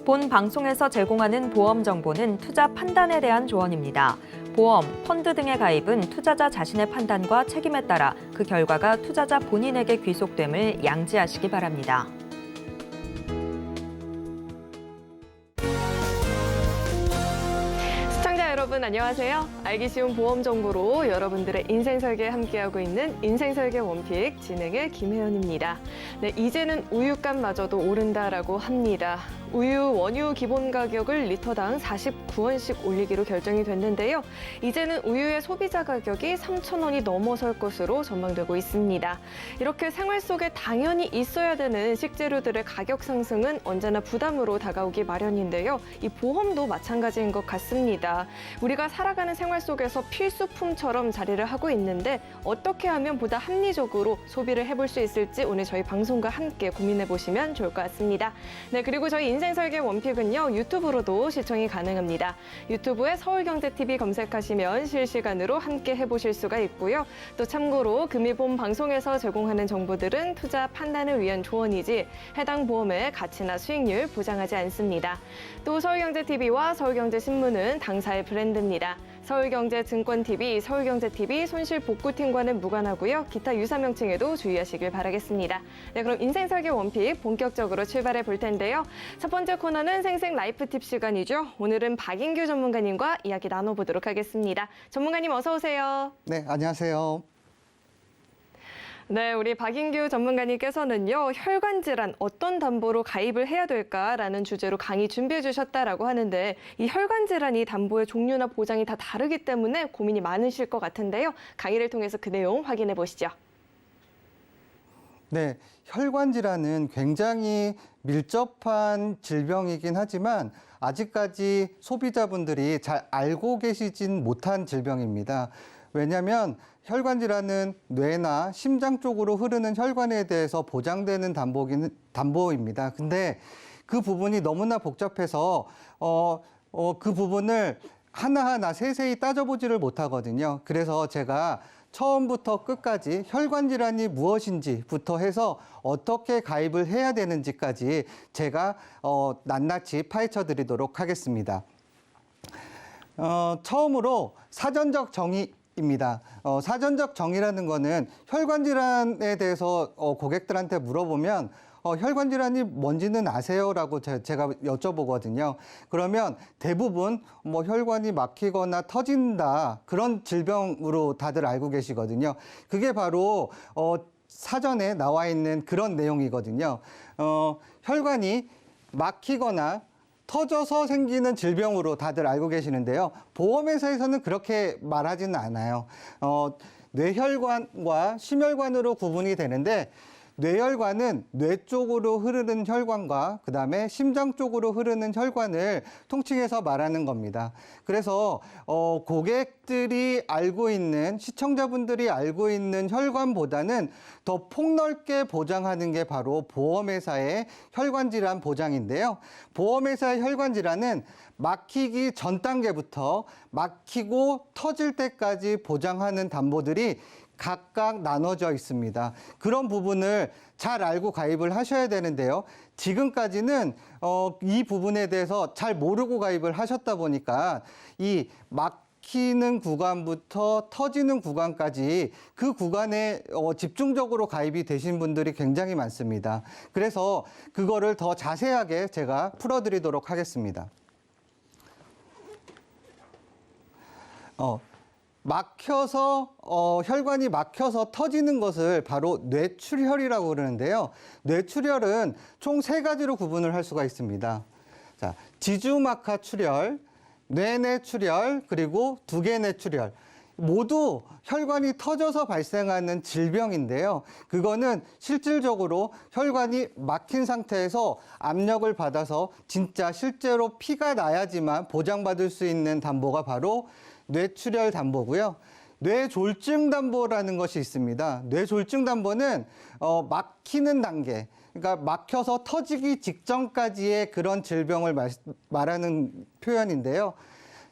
본 방송에서 제공하는 보험 정보는 투자 판단에 대한 조언입니다. 보험, 펀드 등의 가입은 투자자 자신의 판단과 책임에 따라 그 결과가 투자자 본인에게 귀속됨을 양지하시기 바랍니다. 시청자 여러분 안녕하세요. 알기 쉬운 보험 정보로 여러분들의 인생 설계에 함께하고 있는 인생 설계 원픽 진행의 김혜연입니다. 네, 이제는 우유값마저도 오른다라고 합니다. 우유 원유 기본 가격을 리터당 49원씩 올리기로 결정이 됐는데요. 이제는 우유의 소비자 가격이 3,000원이 넘어설 것으로 전망되고 있습니다. 이렇게 생활 속에 당연히 있어야 되는 식재료들의 가격 상승은 언제나 부담으로 다가오기 마련인데요. 이 보험도 마찬가지인 것 같습니다. 우리가 살아가는 생활 속에서 필수품처럼 자리를 하고 있는데 어떻게 하면 보다 합리적으로 소비를 해볼 수 있을지 오늘 저희 방송과 함께 고민해 보시면 좋을 것 같습니다. 네, 그리고 저희 인생 설계 원픽은요, 유튜브로도 시청이 가능합니다. 유튜브에 서울경제TV 검색하시면 실시간으로 함께 해보실 수가 있고요. 또 참고로 금일본 방송에서 제공하는 정보들은 투자 판단을 위한 조언이지 해당 보험의 가치나 수익률 보장하지 않습니다. 또 서울경제TV와 서울경제신문은 당사의 브랜드입니다. 서울경제증권TV, 서울경제TV 손실복구팀과는 무관하고요. 기타 유사 명칭에도 주의하시길 바라겠습니다. 네, 그럼 인생 설계 원픽 본격적으로 출발해 볼 텐데요. 첫 번째 코너는 생생 라이프 팁 시간이죠. 오늘은 박인규 전문가님과 이야기 나눠보도록 하겠습니다. 전문가님 어서 오세요. 네, 안녕하세요. 네, 우리 박인규 전문가님께서는요, 혈관 질환 어떤 담보로 가입을 해야 될까라는 주제로 강의 준비해 주셨다라고 하는데 이 혈관 질환이 담보의 종류나 보장이 다 다르기 때문에 고민이 많으실 것 같은데요. 강의를 통해서 그 내용 확인해 보시죠. 네, 혈관 질환은 굉장히 밀접한 질병이긴 하지만 아직까지 소비자분들이 잘 알고 계시진 못한 질병입니다. 왜냐하면 혈관 질환은 뇌나 심장 쪽으로 흐르는 혈관에 대해서 보장되는 담보입니다. 근데 그 부분이 너무나 복잡해서 그 부분을 하나하나 세세히 따져보지를 못하거든요. 그래서 제가 처음부터 끝까지 혈관 질환이 무엇인지부터 해서 어떻게 가입을 해야 되는지까지 제가 낱낱이 파헤쳐 드리도록 하겠습니다. 처음으로 사전적 정의입니다. 사전적 정의라는 거는 혈관 질환에 대해서 고객들한테 물어보면 혈관 질환이 뭔지는 아세요라고 제가 여쭤보거든요. 그러면 대부분 뭐 혈관이 막히거나 터진다 그런 질병으로 다들 알고 계시거든요. 그게 바로 사전에 나와 있는 그런 내용이거든요. 혈관이 막히거나 터져서 생기는 질병으로 다들 알고 계시는데요. 보험회사에서는 그렇게 말하지는 않아요. 뇌혈관과 심혈관으로 구분이 되는데 뇌혈관은 뇌 쪽으로 흐르는 혈관과 그다음에 심장 쪽으로 흐르는 혈관을 통칭해서 말하는 겁니다. 그래서 고객들이 알고 있는 시청자분들이 알고 있는 혈관보다는 더 폭넓게 보장하는 게 바로 보험회사의 혈관 질환 보장인데요. 보험회사의 혈관 질환은 막히기 전 단계부터 막히고 터질 때까지 보장하는 담보들이 각각 나눠져 있습니다. 그런 부분을 잘 알고 가입을 하셔야 되는데요. 지금까지는 이 부분에 대해서 잘 모르고 가입을 하셨다 보니까 이 막히는 구간부터 터지는 구간까지 그 구간에 집중적으로 가입이 되신 분들이 굉장히 많습니다. 그래서 그거를 더 자세하게 제가 풀어드리도록 하겠습니다. 혈관이 막혀서 터지는 것을 바로 뇌출혈이라고 그러는데요. 뇌출혈은 총 3가지로 구분을 할 수가 있습니다. 자, 지주막하 출혈, 뇌내 출혈, 그리고 두개내 출혈. 모두 혈관이 터져서 발생하는 질병인데요. 그거는 실질적으로 혈관이 막힌 상태에서 압력을 받아서 진짜 실제로 피가 나야지만 보장받을 수 있는 담보가 바로 뇌출혈 담보고요. 뇌졸중 담보라는 것이 있습니다. 뇌졸중 담보는 막히는 단계, 그러니까 막혀서 터지기 직전까지의 그런 질병을 말하는 표현인데요.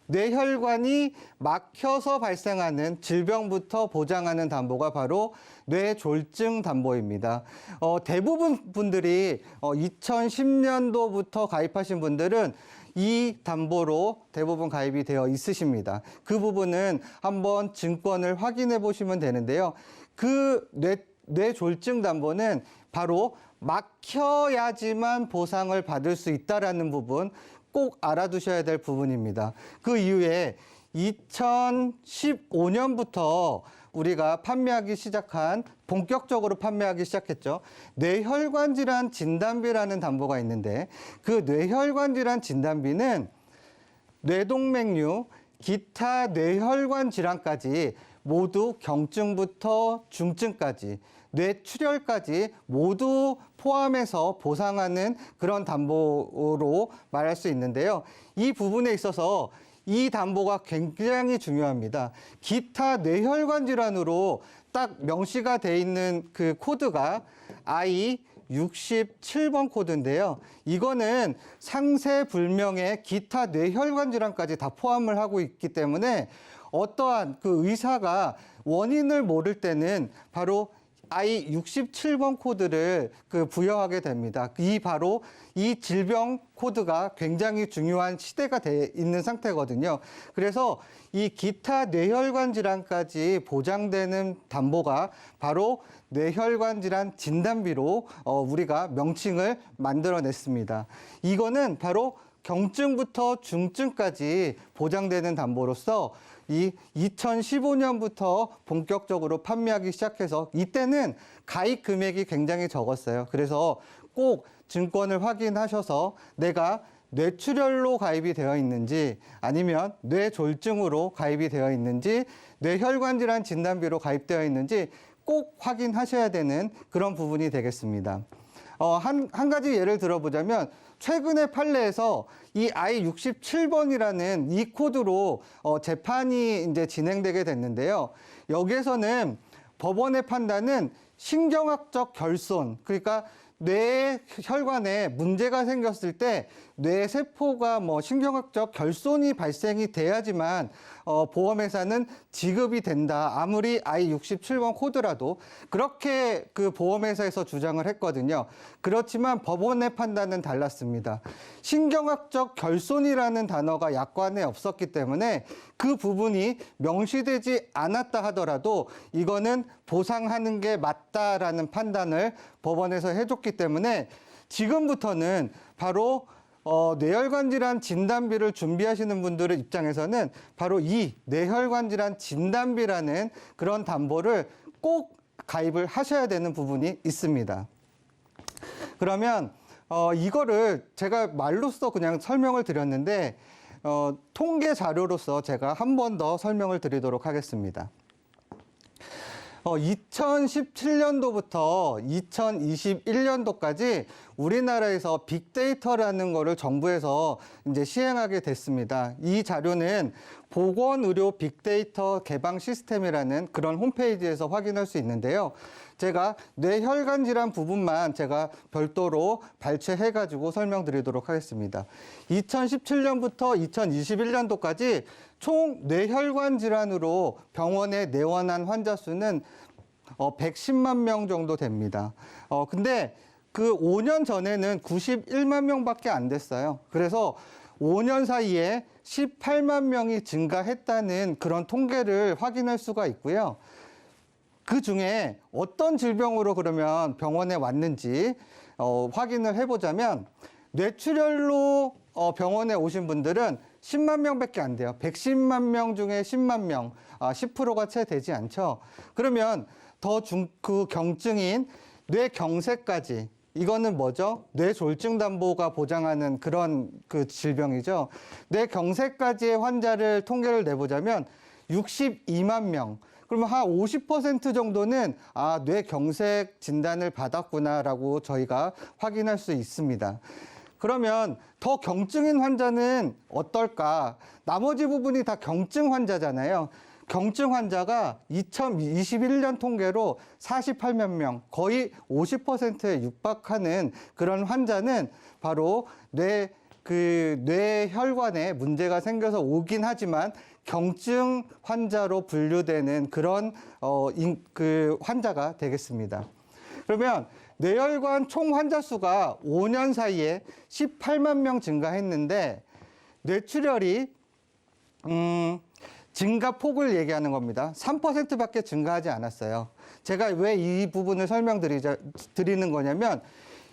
뇌혈관이 막혀서 발생하는 질병부터 보장하는 담보가 바로 뇌졸중 담보입니다. 대부분 분들이 2010년도부터 가입하신 분들은 이 담보로 대부분 가입이 되어 있으십니다. 그 부분은 한번 증권을 확인해 보시면 되는데요. 그 뇌졸중 담보는 바로 막혀야지만 보상을 받을 수 있다라는 부분 꼭 알아두셔야 될 부분입니다. 그 이후에 2015년부터 우리가 본격적으로 판매하기 시작했죠. 뇌혈관 질환 진단비라는 담보가 있는데 그 뇌혈관 질환 진단비는 뇌동맥류, 기타 뇌혈관 질환까지 모두 경증부터 중증까지 뇌출혈까지 모두 포함해서 보상하는 그런 담보로 말할 수 있는데요. 이 부분에 있어서 이 담보가 굉장히 중요합니다. 기타 뇌혈관 질환으로 딱 명시가 돼 있는 그 코드가 I67번 코드인데요. 이거는 상세불명의 기타 뇌혈관 질환까지 다 포함을 하고 있기 때문에 어떠한 그 의사가 원인을 모를 때는 바로 I67번 코드를 부여하게 됩니다. 바로 이 질병 코드가 굉장히 중요한 시대가 돼 있는 상태거든요. 그래서 이 기타 뇌혈관 질환까지 보장되는 담보가 바로 뇌혈관 질환 진단비로 우리가 명칭을 만들어냈습니다. 이거는 바로 경증부터 중증까지 보장되는 담보로서 이 2015년부터 본격적으로 판매하기 시작해서 이때는 가입 금액이 굉장히 적었어요. 그래서 꼭 증권을 확인하셔서 내가 뇌출혈로 가입이 되어 있는지 아니면 뇌졸중으로 가입이 되어 있는지 뇌혈관 질환 진단비로 가입되어 있는지 꼭 확인하셔야 되는 그런 부분이 되겠습니다. 한 가지 예를 들어보자면 최근에 판례에서 이 I67번이라는 이 코드로 재판이 이제 진행되게 됐는데요. 여기에서는 법원의 판단은 신경학적 결손, 그러니까 뇌혈관에 문제가 생겼을 때 뇌세포가 신경학적 결손이 발생이 돼야지만 보험회사는 지급이 된다. 아무리 I67번 코드라도 그렇게 그 보험회사에서 주장을 했거든요. 그렇지만 법원의 판단은 달랐습니다. 신경학적 결손이라는 단어가 약관에 없었기 때문에 그 부분이 명시되지 않았다 하더라도 이거는 보상하는 게 맞다라는 판단을 법원에서 해줬기 때문에 지금부터는 바로 뇌혈관 질환 진단비를 준비하시는 분들의 입장에서는 바로 이 뇌혈관 질환 진단비라는 그런 담보를 꼭 가입을 하셔야 되는 부분이 있습니다. 그러면 이거를 제가 말로써 그냥 설명을 드렸는데 통계 자료로서 제가 한 번 더 설명을 드리도록 하겠습니다. 2017년도부터 2021년도까지 우리나라에서 빅데이터라는 거를 정부에서 이제 시행하게 됐습니다. 이 자료는 보건의료 빅데이터 개방 시스템이라는 그런 홈페이지에서 확인할 수 있는데요. 제가 뇌혈관 질환 부분만 제가 별도로 발췌해가지고 설명드리도록 하겠습니다. 2017년부터 2021년도까지 총 뇌혈관 질환으로 병원에 내원한 환자 수는 110만 명 정도 됩니다. 근데 그 5년 전에는 91만 명밖에 안 됐어요. 그래서 5년 사이에 18만 명이 증가했다는 그런 통계를 확인할 수가 있고요. 그 중에 어떤 질병으로 그러면 병원에 왔는지 확인을 해보자면 뇌출혈로 병원에 오신 분들은 10만 명밖에 안 돼요. 110만 명 중에 10만 명, 10%가 채 되지 않죠. 그러면 더 그 경증인 뇌경색까지 이거는 뭐죠? 뇌졸중 담보가 보장하는 그런 그 질병이죠. 뇌경색까지의 환자를 통계를 내보자면 62만 명. 그러면 한 50% 정도는 뇌경색 진단을 받았구나라고 저희가 확인할 수 있습니다. 그러면 더 경증인 환자는 어떨까? 나머지 부분이 다 경증 환자잖아요. 경증 환자가 2021년 통계로 48만 명, 거의 50%에 육박하는 그런 환자는 바로 그 뇌혈관에 문제가 생겨서 오긴 하지만 경증 환자로 분류되는 그런 그 환자가 되겠습니다. 그러면 뇌혈관 총 환자 수가 5년 사이에 18만 명 증가했는데 뇌출혈이 증가폭을 얘기하는 겁니다. 3%밖에 증가하지 않았어요. 제가 왜 이 부분을 설명드리는 거냐면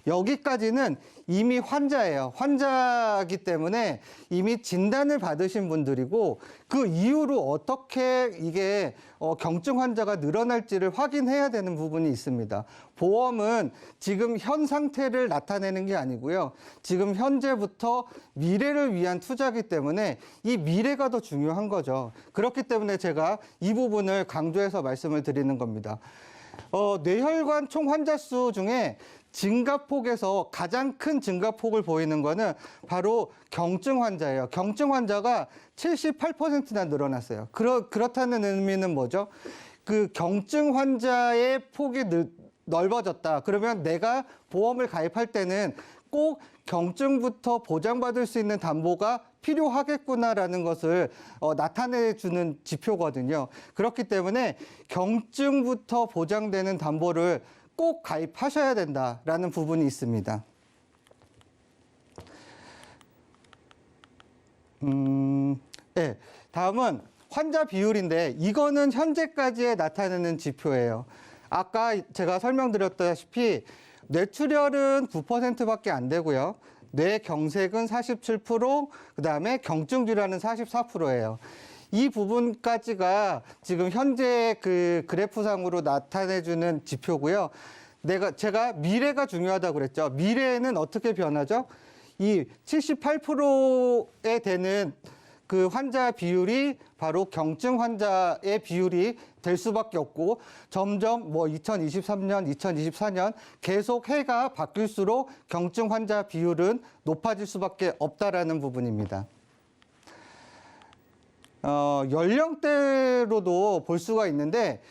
여기까지는 이미 환자예요. 환자이기 때문에 이미 진단을 받으신 분들이고 그 이후로 어떻게 이게 경증 환자가 늘어날지를 확인해야 되는 부분이 있습니다. 보험은 지금 현 상태를 나타내는 게 아니고요. 지금 현재부터 미래를 위한 투자이기 때문에 이 미래가 더 중요한 거죠. 그렇기 때문에 제가 이 부분을 강조해서 말씀을 드리는 겁니다. 뇌혈관 총 환자 수 중에 증가폭에서 가장 큰 증가폭을 보이는 거는 바로 경증 환자예요. 경증 환자가 78%나 늘어났어요. 그렇다는 의미는 뭐죠? 그 경증 환자의 폭이 넓어졌다. 그러면 내가 보험을 가입할 때는 꼭 경증부터 보장받을 수 있는 담보가 필요하겠구나라는 것을 나타내주는 지표거든요. 그렇기 때문에 경증부터 보장되는 담보를 꼭 가입하셔야 된다라는 부분이 있습니다. 네, 다음은 환자 비율인데 이거는 현재까지에 나타내는 지표예요. 아까 제가 설명드렸다시피 뇌출혈은 9%밖에 안 되고요. 뇌경색은 47%, 그다음에 경증 질환은 44%예요. 이 부분까지가 지금 현재 그 그래프상으로 나타내주는 지표고요. 제가 미래가 중요하다고 그랬죠. 미래에는 어떻게 변하죠? 이 78%에 되는 그 환자 비율이 바로 경증 환자의 비율이 될 수밖에 없고 점점 2023년, 2024년 계속 해가 바뀔수록 경증 환자 비율은 높아질 수밖에 없다라는 부분입니다. 연령대로도 볼 수가 있는데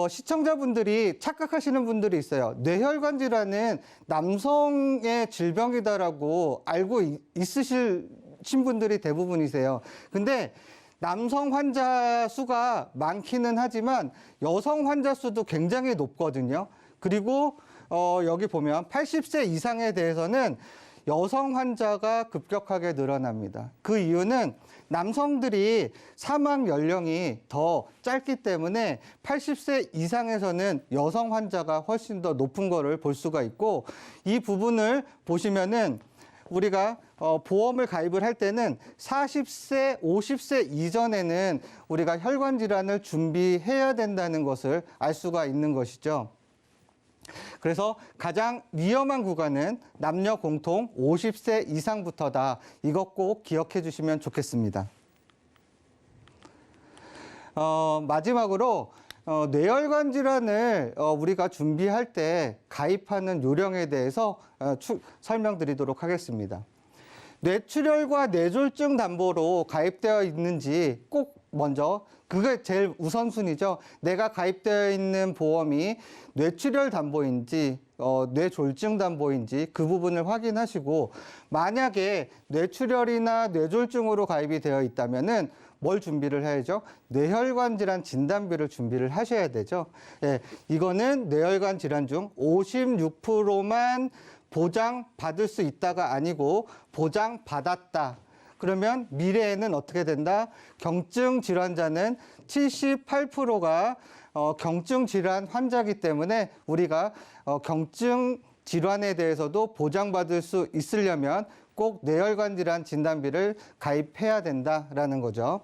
시청자분들이 착각하시는 분들이 있어요. 뇌혈관 질환은 남성의 질병이다라고 알고 있으신 분들이 대부분이세요. 근데 남성 환자 수가 많기는 하지만 여성 환자 수도 굉장히 높거든요. 그리고 여기 보면 80세 이상에 대해서는 여성 환자가 급격하게 늘어납니다. 그 이유는 남성들이 사망 연령이 더 짧기 때문에 80세 이상에서는 여성 환자가 훨씬 더 높은 거를 볼 수가 있고 이 부분을 보시면은 우리가 보험을 가입을 할 때는 40세, 50세 이전에는 우리가 혈관 질환을 준비해야 된다는 것을 알 수가 있는 것이죠. 그래서 가장 위험한 구간은 남녀 공통 50세 이상부터다. 이것 꼭 기억해 주시면 좋겠습니다. 마지막으로 뇌혈관 질환을 우리가 준비할 때 가입하는 요령에 대해서 설명드리도록 하겠습니다. 뇌출혈과 뇌졸중 담보로 가입되어 있는지 꼭 먼저 그게 제일 우선순위죠. 내가 가입되어 있는 보험이 뇌출혈 담보인지 뇌졸중 담보인지 그 부분을 확인하시고 만약에 뇌출혈이나 뇌졸중으로 가입이 되어 있다면은 뭘 준비를 해야죠? 뇌혈관 질환 진단비를 준비를 하셔야 되죠. 예, 이거는 뇌혈관 질환 중 56%만 보장받을 수 있다가 아니고 보장받았다. 그러면 미래에는 어떻게 된다? 경증 질환자는 78%가 경증 질환 환자이기 때문에 우리가 경증 질환에 대해서도 보장받을 수 있으려면 꼭 뇌혈관 질환 진단비를 가입해야 된다라는 거죠.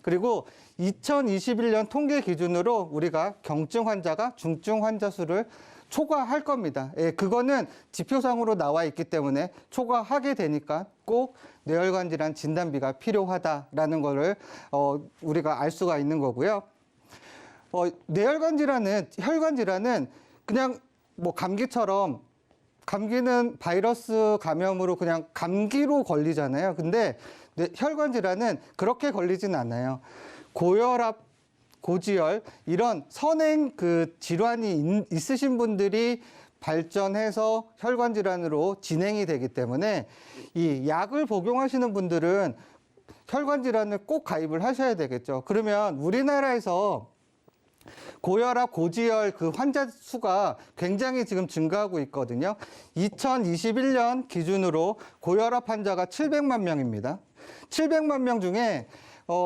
그리고 2021년 통계 기준으로 우리가 경증 환자가 중증 환자 수를 초과할 겁니다. 예, 그거는 지표상으로 나와 있기 때문에 초과하게 되니까 꼭 뇌혈관 질환 진단비가 필요하다라는 거를 우리가 알 수가 있는 거고요. 뇌혈관 질환은 혈관 질환은 그냥 감기처럼 감기는 바이러스 감염으로 그냥 감기로 걸리잖아요. 근데 혈관 질환은 그렇게 걸리진 않아요. 고혈압, 고지혈 이런 선행 그 질환이 있으신 분들이 발전해서 혈관 질환으로 진행이 되기 때문에 이 약을 복용하시는 분들은 혈관 질환을 꼭 가입을 하셔야 되겠죠. 그러면 우리나라에서 고혈압, 고지혈 그 환자 수가 굉장히 지금 증가하고 있거든요. 2021년 기준으로 고혈압 환자가 700만 명입니다. 700만 명 중에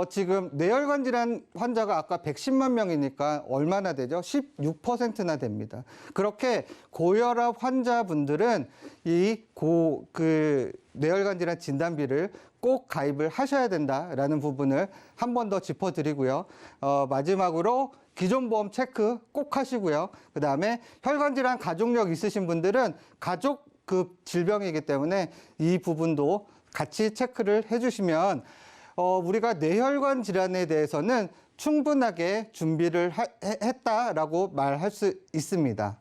지금 뇌혈관 질환 환자가 아까 110만 명이니까 얼마나 되죠? 16%나 됩니다. 그렇게 고혈압 환자분들은 뇌혈관 질환 진단비를 꼭 가입을 하셔야 된다라는 부분을 한 번 더 짚어드리고요. 마지막으로 기존 보험 체크 꼭 하시고요. 그다음에 혈관 질환 가족력 있으신 분들은 가족급 질병이기 때문에 이 부분도 같이 체크를 해주시면 우리가 뇌혈관 질환에 대해서는 충분하게 준비를 했다라고 말할 수 있습니다.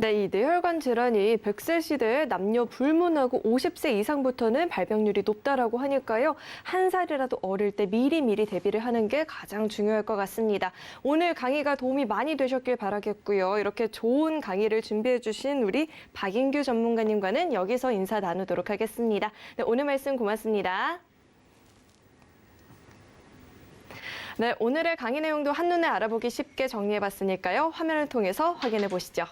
네, 이 뇌혈관 질환이 100세 시대에 남녀 불문하고 50세 이상부터는 발병률이 높다라고 하니까요. 한 살이라도 어릴 때 미리미리 대비를 하는 게 가장 중요할 것 같습니다. 오늘 강의가 도움이 많이 되셨길 바라겠고요. 이렇게 좋은 강의를 준비해 주신 우리 박인규 전문가님과는 여기서 인사 나누도록 하겠습니다. 네, 오늘 말씀 고맙습니다. 네, 오늘의 강의 내용도 한눈에 알아보기 쉽게 정리해봤으니까요. 화면을 통해서 확인해 보시죠.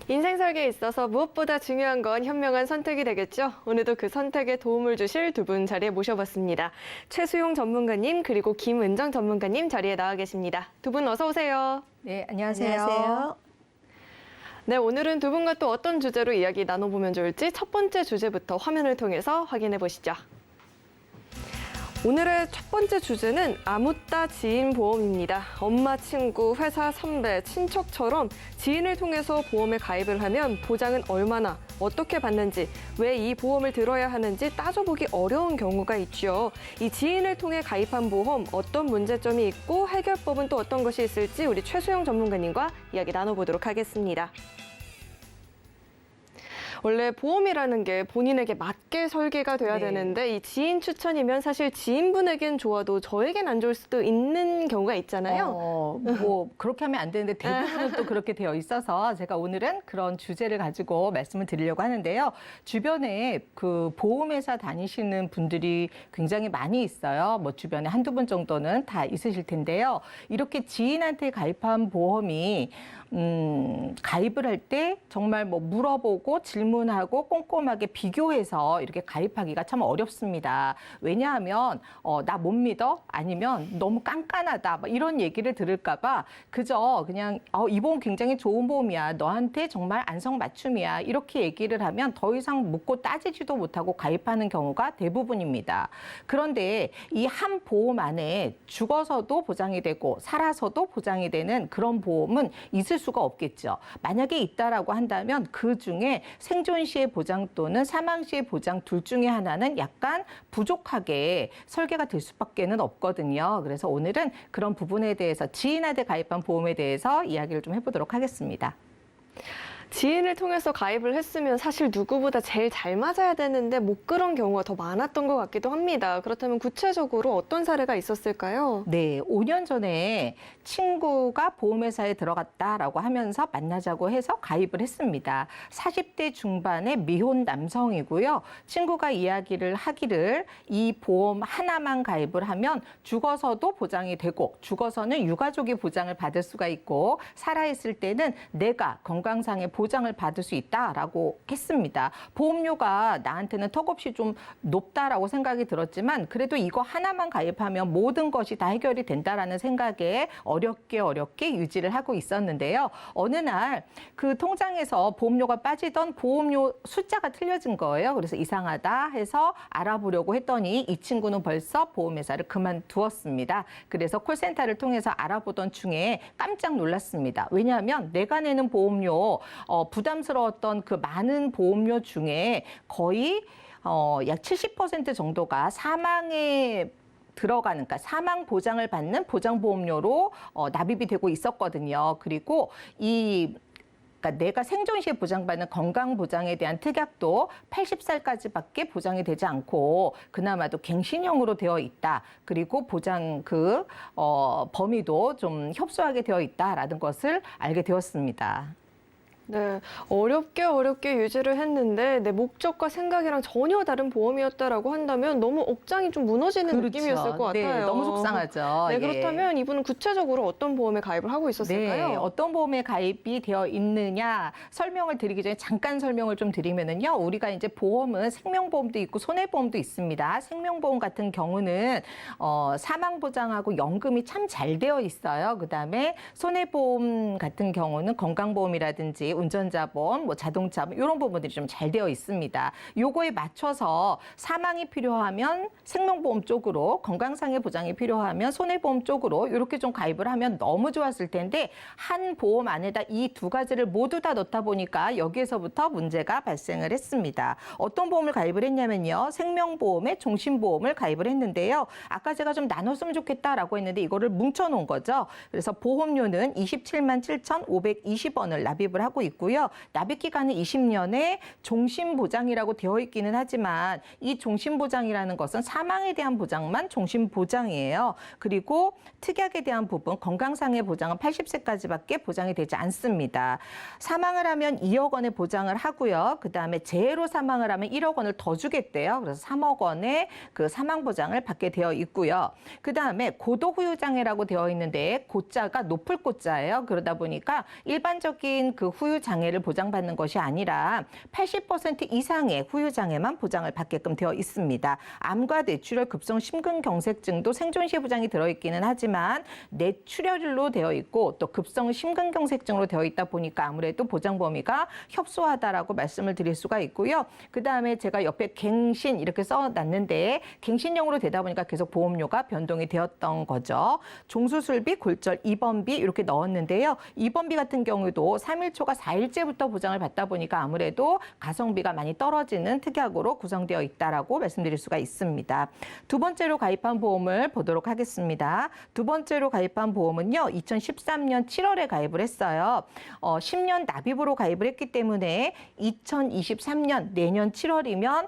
인생 설계에 있어서 무엇보다 중요한 건 현명한 선택이 되겠죠. 오늘도 그 선택에 도움을 주실 두 분 자리에 모셔봤습니다. 최수용 전문가님 그리고 김은정 전문가님 자리에 나와 계십니다. 두 분 어서 오세요. 네, 안녕하세요. 안녕하세요. 네, 오늘은 두 분과 또 어떤 주제로 이야기 나눠보면 좋을지 첫 번째 주제부터 화면을 통해서 확인해 보시죠. 오늘의 첫 번째 주제는 아무따 지인 보험입니다. 엄마, 친구, 회사, 선배, 친척처럼 지인을 통해서 보험에 가입을 하면 보장은 얼마나, 어떻게 받는지, 왜 이 보험을 들어야 하는지 따져보기 어려운 경우가 있죠. 이 지인을 통해 가입한 보험, 어떤 문제점이 있고 해결법은 또 어떤 것이 있을지 우리 최수영 전문가님과 이야기 나눠보도록 하겠습니다. 원래 보험이라는 게 본인에게 맞게 설계가 돼야 네. 되는데 이 지인 추천이면 사실 지인분에겐 좋아도 저에겐 안 좋을 수도 있는 경우가 있잖아요. 뭐 그렇게 하면 안 되는데 대부분은 또 그렇게 되어 있어서 제가 오늘은 그런 주제를 가지고 말씀을 드리려고 하는데요. 주변에 그 보험회사 다니시는 분들이 굉장히 많이 있어요. 뭐 주변에 한두 분 정도는 다 있으실 텐데요. 이렇게 지인한테 가입한 보험이 가입을 할 때 정말 뭐 물어보고 질문하고 꼼꼼하게 비교해서 이렇게 가입하기가 참 어렵습니다. 왜냐하면 나 못 믿어? 아니면 너무 깐깐하다. 뭐 이런 얘기를 들을까 봐 그저 그냥 이 보험 굉장히 좋은 보험이야. 너한테 정말 안성맞춤이야. 이렇게 얘기를 하면 더 이상 묻고 따지지도 못하고 가입하는 경우가 대부분입니다. 그런데 이 한 보험 안에 죽어서도 보장이 되고 살아서도 보장이 되는 그런 보험은 있을 수가 없겠죠. 만약에 있다라고 한다면 그 중에 생존 시의 보장 또는 사망 시의 보장 둘 중에 하나는 약간 부족하게 설계가 될 수밖에는 없거든요. 그래서 오늘은 그런 부분에 대해서 지인한테 가입한 보험에 대해서 이야기를 좀 해보도록 하겠습니다. 지인을 통해서 가입을 했으면 사실 누구보다 제일 잘 맞아야 되는데 못 그런 경우가 더 많았던 것 같기도 합니다. 그렇다면 구체적으로 어떤 사례가 있었을까요? 네, 5년 전에 친구가 보험회사에 들어갔다라고 하면서 만나자고 해서 가입을 했습니다. 40대 중반의 미혼 남성이고요. 친구가 이야기를 하기를 이 보험 하나만 가입을 하면 죽어서도 보장이 되고 죽어서는 유가족이 보장을 받을 수가 있고 살아있을 때는 내가 건강상의 보장을 받을 수 있다라고 했습니다. 보험료가 나한테는 턱없이 좀 높다라고 생각이 들었지만 그래도 이거 하나만 가입하면 모든 것이 다 해결이 된다라는 생각에 어렵게 유지를 하고 있었는데요. 어느 날 그 통장에서 보험료가 빠지던 보험료 숫자가 틀려진 거예요. 그래서 이상하다 해서 알아보려고 했더니 이 친구는 벌써 보험회사를 그만두었습니다. 그래서 콜센터를 통해서 알아보던 중에 깜짝 놀랐습니다. 왜냐하면 내가 내는 보험료 부담스러웠던 그 많은 보험료 중에 거의 약 70% 정도가 사망에 들어가는, 그러니까 사망 보장을 받는 보장보험료로 납입이 되고 있었거든요. 그리고 그러니까 내가 생존 시에 보장받는 건강보장에 대한 특약도 80살까지밖에 보장이 되지 않고 그나마도 갱신형으로 되어 있다. 그리고 보장 범위도 좀 협소하게 되어 있다라는 것을 알게 되었습니다. 네, 어렵게 유지를 했는데 내 목적과 생각이랑 전혀 다른 보험이었다라고 한다면 너무 억장이 좀 무너지는 느낌이었을 것 같아요. 네, 너무 속상하죠. 네, 예. 그렇다면 이분은 구체적으로 어떤 보험에 가입을 하고 있었을까요? 네, 어떤 보험에 가입이 되어 있느냐 설명을 드리기 전에 잠깐 설명을 좀 드리면은요, 우리가 이제 보험은 생명보험도 있고 손해보험도 있습니다. 생명보험 같은 경우는 사망 보장하고 연금이 참 잘 되어 있어요. 그다음에 손해보험 같은 경우는 건강보험이라든지 운전자보험, 뭐 자동차보험 이런 부분들이 좀 잘 되어 있습니다. 요거에 맞춰서 사망이 필요하면 생명보험 쪽으로, 건강상의 보장이 필요하면 손해보험 쪽으로 이렇게 좀 가입을 하면 너무 좋았을 텐데 한 보험 안에다 이 두 가지를 모두 다 넣다 보니까 여기에서부터 문제가 발생을 했습니다. 어떤 보험을 가입을 했냐면요. 생명보험에 종신보험을 가입을 했는데요. 아까 제가 좀 나눴으면 좋겠다라고 했는데 이거를 뭉쳐놓은 거죠. 그래서 보험료는 27만 7,520원을 납입을 하고 있고요. 납입 기간은 20년에 종신보장이라고 되어 있기는 하지만 이 종신보장이라는 것은 사망에 대한 보장만 종신보장이에요. 그리고 특약에 대한 부분, 건강상의 보장은 80세까지밖에 보장이 되지 않습니다. 사망을 하면 2억 원의 보장을 하고요. 그다음에 재해로 사망을 하면 1억 원을 더 주겠대요. 그래서 3억 원의 그 사망 보장을 받게 되어 있고요. 그다음에 고도후유장애라고 되어 있는데 고자가 높을 고자예요. 그러다 보니까 일반적인 그 후유장애를 보장받는 것이 아니라 80% 이상의 후유장애만 보장을 받게끔 되어 있습니다. 암과 뇌출혈 급성 심근경색증도 생존 시에 보장이 들어있기는 하지만 뇌출혈로 되어 있고 또 급성 심근경색증으로 되어 있다 보니까 아무래도 보장 범위가 협소하다라고 말씀을 드릴 수가 있고요. 그다음에 제가 옆에 갱신 이렇게 써놨는데 갱신형으로 되다 보니까 계속 보험료가 변동이 되었던 거죠. 종수술비, 골절, 입원비 이렇게 넣었는데요. 입원비 같은 경우도 3일초가 4일째부터 보장을 받다 보니까 아무래도 가성비가 많이 떨어지는 특약으로 구성되어 있다라고 말씀드릴 수가 있습니다. 두 번째로 가입한 보험을 보도록 하겠습니다. 두 번째로 가입한 보험은요. 2013년 7월에 가입을 했어요. 10년 납입으로 가입을 했기 때문에 2023년 내년 7월이면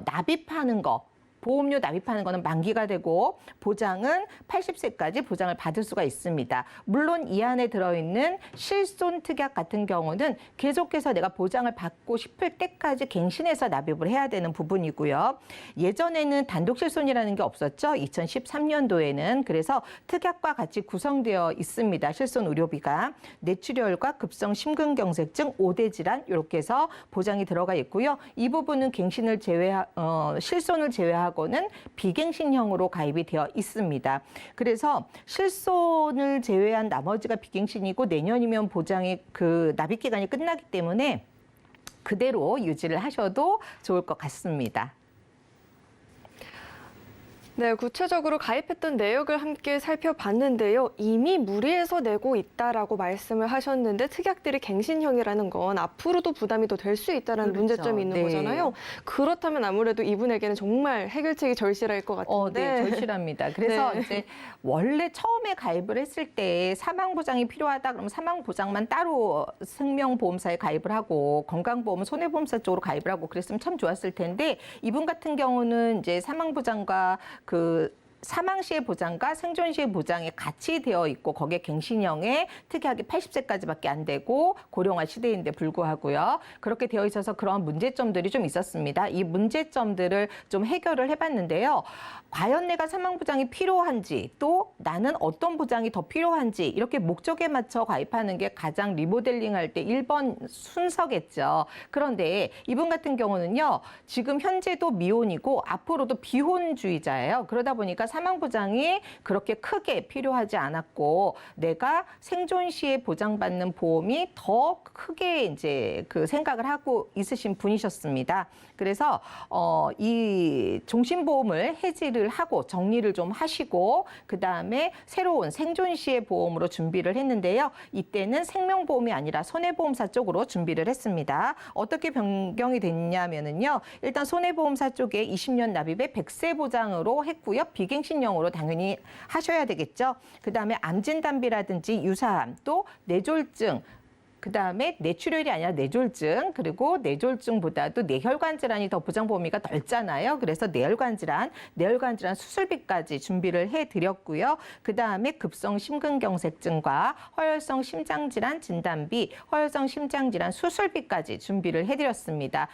납입하는 거 보험료 납입하는 거는 만기가 되고 보장은 80세까지 보장을 받을 수가 있습니다. 물론 이 안에 들어있는 실손 특약 같은 경우는 계속해서 내가 보장을 받고 싶을 때까지 갱신해서 납입을 해야 되는 부분이고요. 예전에는 단독 실손이라는 게 없었죠. 2013년도에는. 그래서 특약과 같이 구성되어 있습니다. 실손 의료비가. 뇌출혈과 급성 심근경색증, 5대 질환 이렇게 해서 보장이 들어가 있고요. 이 부분은 갱신을 실손을 제외하고 는 비갱신형으로 가입이 되어 있습니다. 그래서 실손을 제외한 나머지가 비갱신이고 내년이면 보장이 그 납입 기간이 끝나기 때문에 그대로 유지를 하셔도 좋을 것 같습니다. 네, 구체적으로 가입했던 내역을 함께 살펴봤는데요. 이미 무리해서 내고 있다라고 말씀을 하셨는데 특약들이 갱신형이라는 건 앞으로도 부담이 더 될 수 있다는 그렇죠. 문제점이 있는 네. 거잖아요. 그렇다면 아무래도 이분에게는 정말 해결책이 절실할 것 같은데. 네, 절실합니다. 그래서 네. 이제 원래 처음에 가입을 했을 때 사망보장이 필요하다 그러면 사망보장만 따로 생명보험사에 가입을 하고 건강보험은 손해보험사 쪽으로 가입을 하고 그랬으면 참 좋았을 텐데 이분 같은 경우는 이제 사망보장과 그 사망 시의 보장과 생존 시의 보장이 같이 되어 있고 거기에 갱신형에 특이하게 80세까지밖에 안 되고 고령화 시대인데 불구하고요. 그렇게 되어 있어서 그런 문제점들이 좀 있었습니다. 이 문제점들을 좀 해결을 해봤는데요. 과연 내가 사망 보장이 필요한지 또 나는 어떤 보장이 더 필요한지 이렇게 목적에 맞춰 가입하는 게 가장 리모델링 할 때 1번 순서겠죠. 그런데 이분 같은 경우는요. 지금 현재도 미혼이고 앞으로도 비혼주의자예요. 그러다 보니까 사망 보장이 그렇게 크게 필요하지 않았고 내가 생존 시에 보장받는 보험이 더 크게 이제 그 생각을 하고 있으신 분이셨습니다. 그래서 이 종신보험을 해지를 하고 정리를 좀 하시고 그다음에 새로운 생존 시의 보험으로 준비를 했는데요. 이때는 생명보험이 아니라 손해보험사 쪽으로 준비를 했습니다. 어떻게 변경이 됐냐면은요. 일단 손해보험사 쪽에 20년 납입에 100세 보장으로 했고요. 비갱신형으로 당연히 하셔야 되겠죠. 그다음에 암진단비라든지 유사암 또 뇌졸중 그다음에 뇌출혈이 아니라 뇌졸중 그리고 뇌졸중보다도 뇌혈관 질환이 더 보장 범위가 넓잖아요. 그래서 뇌혈관 질환 수술비까지 준비를 해드렸고요. 그다음에 급성 심근경색증과 허혈성 심장질환 진단비, 허혈성 심장질환 수술비까지 준비를 해드렸습니다.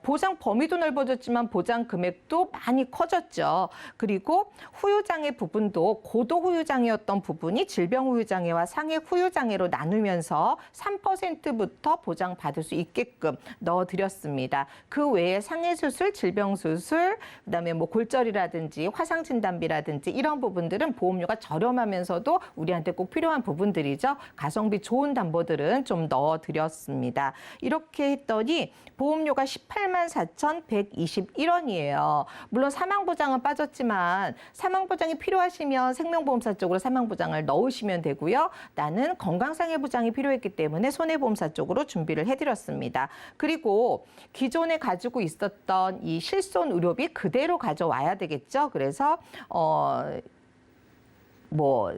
보장 범위도 넓어졌지만 보장 금액도 많이 커졌죠. 그리고 후유장애 부분도 고도 후유장애였던 부분이 질병 후유장애와 상해 후유장애로 나누면서 3%부터 보장받을 수 있게끔 넣어드렸습니다. 그 외에 상해수술, 질병수술, 그다음에 뭐 골절이라든지 화상진단비라든지 이런 부분들은 보험료가 저렴하면서도 우리한테 꼭 필요한 부분들이죠. 가성비 좋은 담보들은 좀 넣어드렸습니다. 이렇게 했더니 보험료가 18만 4,121원이에요. 물론 사망보장은 빠졌지만 사망보장이 필요하시면 생명보험사 쪽으로 사망보장을 넣으시면 되고요. 나는 건강상해 보장이 필요했기 때문에 손해보험사 쪽으로 준비를 해드렸습니다. 그리고 기존에 가지고 있었던 이 실손 의료비 그대로 가져와야 되겠죠. 그래서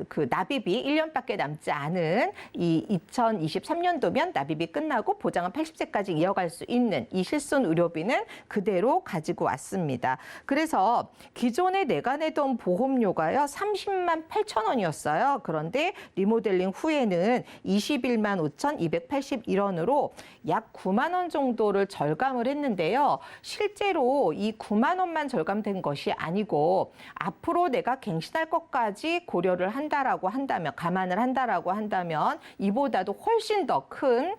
그 납입이 1년밖에 남지 않은 이 2023년도면 납입이 끝나고 보장은 80세까지 이어갈 수 있는 이 실손 의료비는 그대로 가지고 왔습니다. 그래서 기존에 내가 내던 보험료가요 30만 8천 원이었어요. 그런데 리모델링 후에는 21만 5,281원으로 약 9만 원 정도를 절감을 했는데요. 실제로 이 9만 원만 절감된 것이 아니고 앞으로 내가 갱신할 것까지 고려를 한다라고 한다면 감안을 한다라고 한다면 이보다도 훨씬 더 큰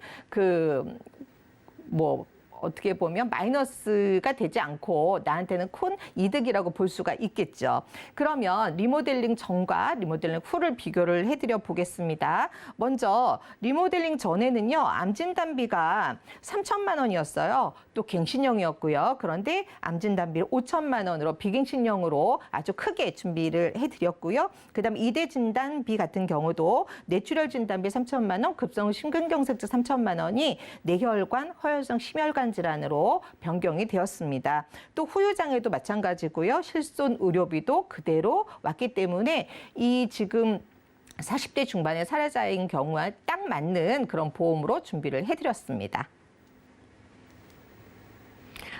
어떻게 보면 마이너스가 되지 않고 나한테는 큰 이득이라고 볼 수가 있겠죠. 그러면 리모델링 전과 리모델링 후를 비교를 해드려 보겠습니다. 먼저 리모델링 전에는요. 암진단비가 3천만 원이었어요. 또 갱신형이었고요. 그런데 암진단비를 5천만 원으로 비갱신형으로 아주 크게 준비를 해드렸고요. 그다음 2대 진단비 같은 경우도 뇌출혈 진단비 3천만 원, 급성 심근경색증 3천만 원이 뇌혈관, 허혈성 심혈관 질환으로 변경이 되었습니다. 또 후유장애도 마찬가지고요. 실손 의료비도 그대로 왔기 때문에 이 지금 40대 중반의 사례자인 경우와 딱 맞는 그런 보험으로 준비를 해드렸습니다.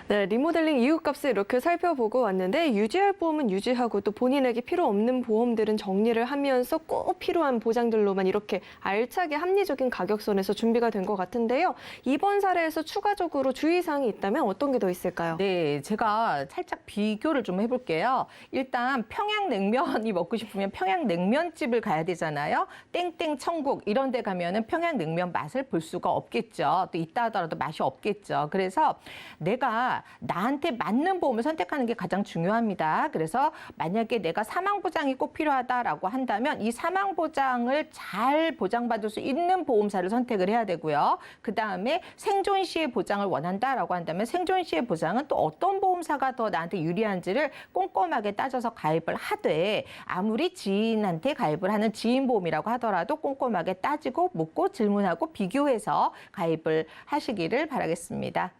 네, 리모델링 이유값을 이렇게 살펴보고 왔는데 유지할 보험은 유지하고 또 본인에게 필요 없는 보험들은 정리를 하면서 꼭 필요한 보장들로만 이렇게 알차게 합리적인 가격선에서 준비가 된 것 같은데요. 이번 사례에서 추가적으로 주의사항이 있다면 어떤 게 더 있을까요? 네, 제가 살짝 비교를 좀 해볼게요. 일단 평양냉면이 먹고 싶으면 평양냉면집을 가야 되잖아요. 땡땡 천국 이런 데 가면은 평양냉면 맛을 볼 수가 없겠죠. 또 있다 하더라도 맛이 없겠죠. 그래서 내가 보험보다 나한테 맞는 보험을 선택하는 게 가장 중요합니다. 그래서 만약에 내가 사망보장이 꼭 필요하다라고 한다면 이 사망보장을 잘 보장받을 수 있는 보험사를 선택을 해야 되고요. 그다음에 생존 시의 보장을 원한다라고 한다면 생존 시의 보장은 또 어떤 보험사가 더 나한테 유리한지를 꼼꼼하게 따져서 가입을 하되 아무리 지인한테 가입을 하는 지인보험이라고 하더라도 꼼꼼하게 따지고 묻고 질문하고 비교해서 가입을 하시기를 바라겠습니다.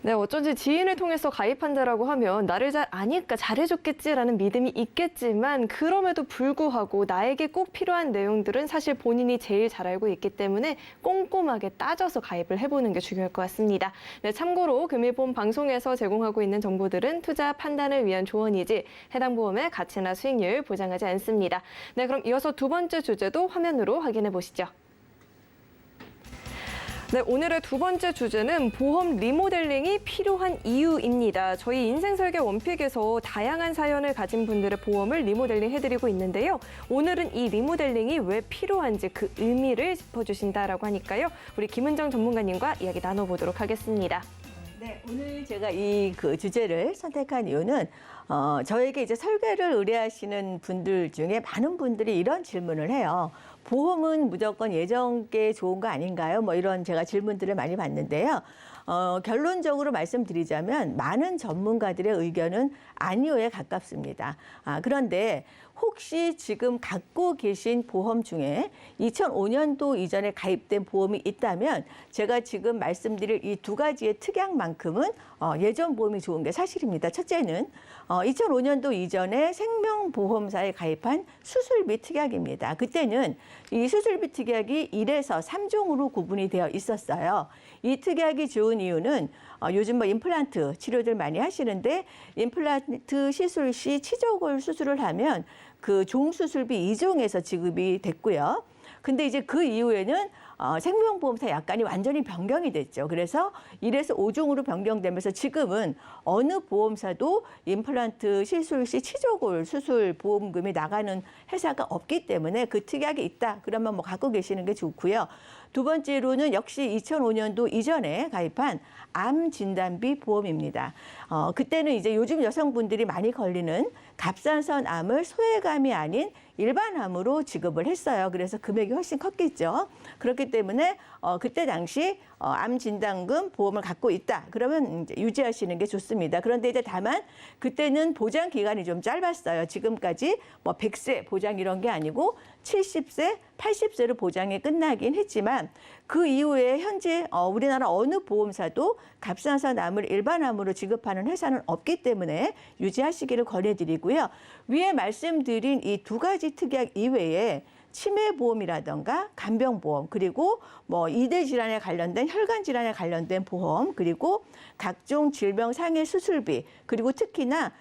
네, 어쩐지 지인을 통해서 가입한다라고 하면 나를 잘 아니까 잘해줬겠지라는 믿음이 있겠지만 그럼에도 불구하고 나에게 꼭 필요한 내용들은 사실 본인이 제일 잘 알고 있기 때문에 꼼꼼하게 따져서 가입을 해보는 게 중요할 것 같습니다. 네, 참고로 금일보험 방송에서 제공하고 있는 정보들은 투자 판단을 위한 조언이지 해당 보험의 가치나 수익률 보장하지 않습니다. 네, 그럼 이어서 두 번째 주제도 화면으로 확인해 보시죠. 네, 오늘의 두 번째 주제는 보험 리모델링이 필요한 이유입니다. 저희 인생설계 원픽에서 다양한 사연을 가진 분들의 보험을 리모델링 해드리고 있는데요. 오늘은 이 리모델링이 왜 필요한지 그 의미를 짚어주신다라고 하니까요. 우리 김은정 전문가님과 이야기 나눠보도록 하겠습니다. 네, 오늘 제가 이 주제를 선택한 이유는 저에게 이제 설계를 의뢰하시는 분들 중에 많은 분들이 이런 질문을 해요. 보험은 무조건 예정께 좋은 거 아닌가요? 뭐 이런 제가 질문들을 많이 받는데요. 결론적으로 말씀드리자면 많은 전문가들의 의견은 아니오에 가깝습니다. 그런데 혹시 지금 갖고 계신 보험 중에 2005년도 이전에 가입된 보험이 있다면 제가 지금 말씀드릴 이 두 가지의 특약만큼은 예전 보험이 좋은 게 사실입니다. 첫째는 2005년도 이전에 생명보험사에 가입한 수술비 특약입니다. 그때는 이 수술비 특약이 1에서 3종으로 구분이 되어 있었어요. 이 특약이 좋은 이유는 요즘 뭐 임플란트 치료들 많이 하시는데 임플란트 시술 시 치조골 수술을 하면 그 종수술비 2종에서 지급이 됐고요. 근데 이제 그 이후에는 생명보험사 약관이 완전히 변경이 됐죠. 그래서 1에서 5종으로 변경되면서 지금은 어느 보험사도 임플란트 시술 시 치조골 수술 보험금이 나가는 회사가 없기 때문에 그 특약이 있다. 그러면 뭐 갖고 계시는 게 좋고요. 두 번째로는 역시 2005년도 이전에 가입한 암 진단비 보험입니다. 그때는 이제 요즘 여성분들이 많이 걸리는 갑상선 암을 소외감이 아닌 일반 암으로 지급을 했어요. 그래서 금액이 훨씬 컸겠죠. 그렇기 때문에 그때 당시 암 진단금 보험을 갖고 있다. 그러면 이제 유지하시는 게 좋습니다. 그런데 이제 다만 그때는 보장 기간이 좀 짧았어요. 지금까지 뭐 100세 보장 이런 게 아니고 70세, 80세로 보장이 끝나긴 했지만 그 이후에 현재 우리나라 어느 보험사도 갑상선 암을 일반 암으로 지급하는 회사는 없기 때문에 유지하시기를 권해드리고요. 위에 말씀드린 이 두 가지 특약 이외에 치매보험이라든가 간병보험 그리고 뭐 이대 질환에 관련된 혈관 질환에 관련된 보험 그리고 각종 질병 상해 수술비 그리고 특히나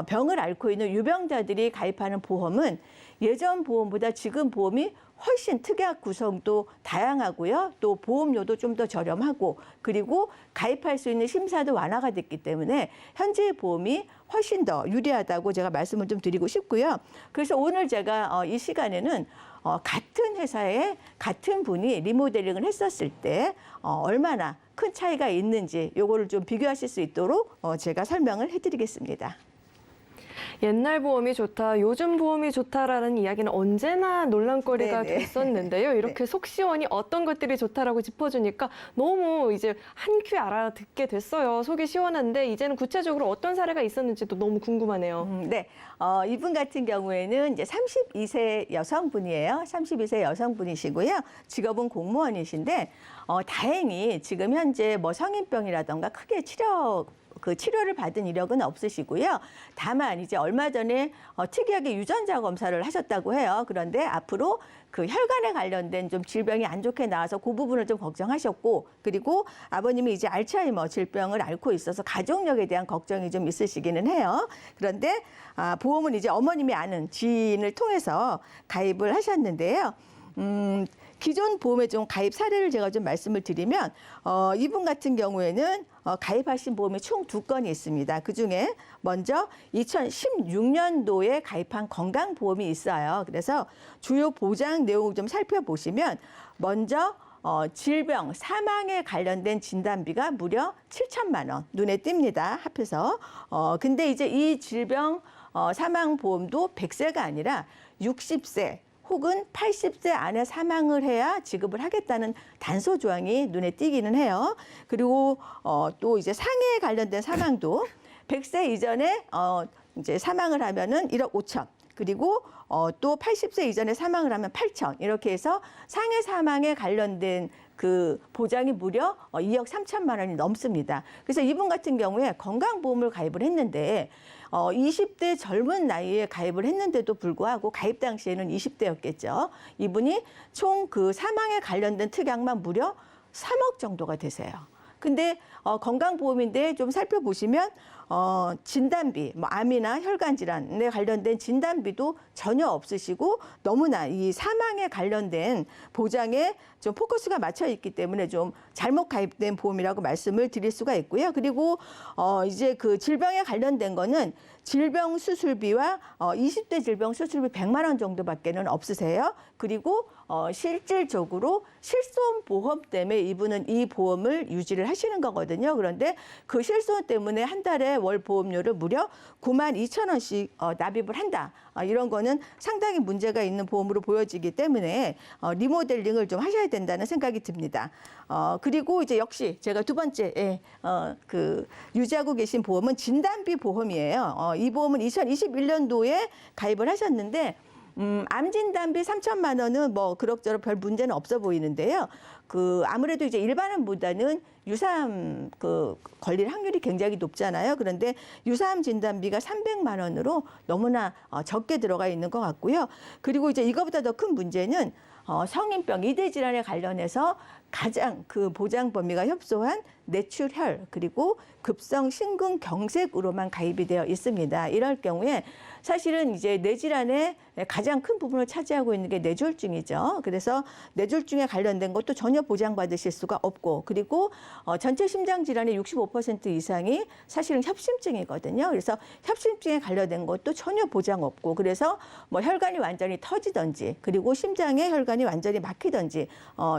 병을 앓고 있는 유병자들이 가입하는 보험은 예전 보험보다 지금 보험이 훨씬 특약 구성도 다양하고요. 또 보험료도 좀 더 저렴하고 그리고 가입할 수 있는 심사도 완화가 됐기 때문에 현재의 보험이 훨씬 더 유리하다고 제가 말씀을 좀 드리고 싶고요. 그래서 오늘 제가 이 시간에는 같은 회사에 같은 분이 리모델링을 했었을 때 얼마나 큰 차이가 있는지 요거를 좀 비교하실 수 있도록 제가 설명을 해드리겠습니다. 옛날 보험이 좋다, 요즘 보험이 좋다라는 이야기는 언제나 논란거리가 네네. 됐었는데요. 이렇게 속 시원히 어떤 것들이 좋다라고 짚어주니까 너무 이제 한 큐에 알아듣게 됐어요. 속이 시원한데 이제는 구체적으로 어떤 사례가 있었는지도 너무 궁금하네요. 네, 이분 같은 경우에는 이제 32세 여성분이에요. 32세 여성분이시고요. 직업은 공무원이신데 다행히 지금 현재 뭐 성인병이라던가 크게 치료를 받은 이력은 없으시고요. 다만 이제 얼마 전에 특이하게 유전자 검사를 하셨다고 해요. 그런데 앞으로 그 혈관에 관련된 좀 질병이 안 좋게 나와서 그 부분을 좀 걱정하셨고 그리고 아버님이 이제 알츠하이머 질병을 앓고 있어서 가족력에 대한 걱정이 좀 있으시기는 해요. 그런데 보험은 이제 어머님이 아는 지인을 통해서 가입을 하셨는데요. 기존 보험의 좀 가입 사례를 제가 좀 말씀을 드리면 이분 같은 경우에는 가입하신 보험이 총 2건이 있습니다. 그중에 먼저 2016년도에 가입한 건강보험이 있어요. 그래서 주요 보장 내용을 좀 살펴보시면 먼저 질병, 사망에 관련된 진단비가 무려 7천만 원 눈에 띕니다. 합해서. 근데 이제 이 질병 사망보험도 100세가 아니라 60세 혹은 80세 안에 사망을 해야 지급을 하겠다는 단서 조항이 눈에 띄기는 해요. 그리고 또 이제 상해에 관련된 사망도 100세 이전에 이제 사망을 하면은 1억 5천. 그리고 또 80세 이전에 사망을 하면 8천. 이렇게 해서 상해 사망에 관련된 그 보장이 무려 2억 3천만 원이 넘습니다. 그래서 이분 같은 경우에 건강보험을 가입을 했는데 20대 젊은 나이에 가입을 했는데도 불구하고 가입 당시에는 20대였겠죠. 이분이 총 그 사망에 관련된 특약만 무려 3억 정도가 되세요. 근데 건강보험인데 좀 살펴보시면 진단비, 뭐 암이나 혈관 질환에 관련된 진단비도 전혀 없으시고 너무나 이 사망에 관련된 보장에 좀 포커스가 맞춰 있기 때문에 좀 잘못 가입된 보험이라고 말씀을 드릴 수가 있고요. 그리고 이제 그 질병에 관련된 거는 질병 수술비와 20대 질병 수술비 100만 원 정도밖에는 없으세요. 그리고 실질적으로 실손보험 때문에 이분은 이 보험을 유지를 하시는 거거든요. 그런데 그 실손 때문에 한 달에 월 보험료를 무려 9만 2천 원씩 납입을 한다. 이런 거는 상당히 문제가 있는 보험으로 보여지기 때문에 리모델링을 좀 하셔야 된다는 생각이 듭니다. 그리고 이제 역시 제가 두 번째 그 유지하고 계신 보험은 진단비 보험이에요. 이 보험은 2021년도에 가입을 하셨는데 암 진단비 3천만 원은 뭐 그럭저럭 별 문제는 없어 보이는데요. 그 아무래도 이제 일반암보다는 유사암 그 걸릴 확률이 굉장히 높잖아요. 그런데 유사암 진단비가 300만 원으로 너무나 적게 들어가 있는 것 같고요. 그리고 이제 이거보다 더 큰 문제는 성인병, 이대 질환에 관련해서 가장 그 보장 범위가 협소한 뇌출혈 그리고 급성 심근경색으로만 가입이 되어 있습니다. 이럴 경우에 사실은 이제 뇌질환의 가장 큰 부분을 차지하고 있는 게 뇌졸중이죠. 그래서 뇌졸중에 관련된 것도 전혀 보장받으실 수가 없고 그리고 전체 심장 질환의 65% 이상이 사실은 협심증이거든요. 그래서 협심증에 관련된 것도 전혀 보장 없고 그래서 뭐 혈관이 완전히 터지든지 그리고 심장에 혈관이 완전히 막히든지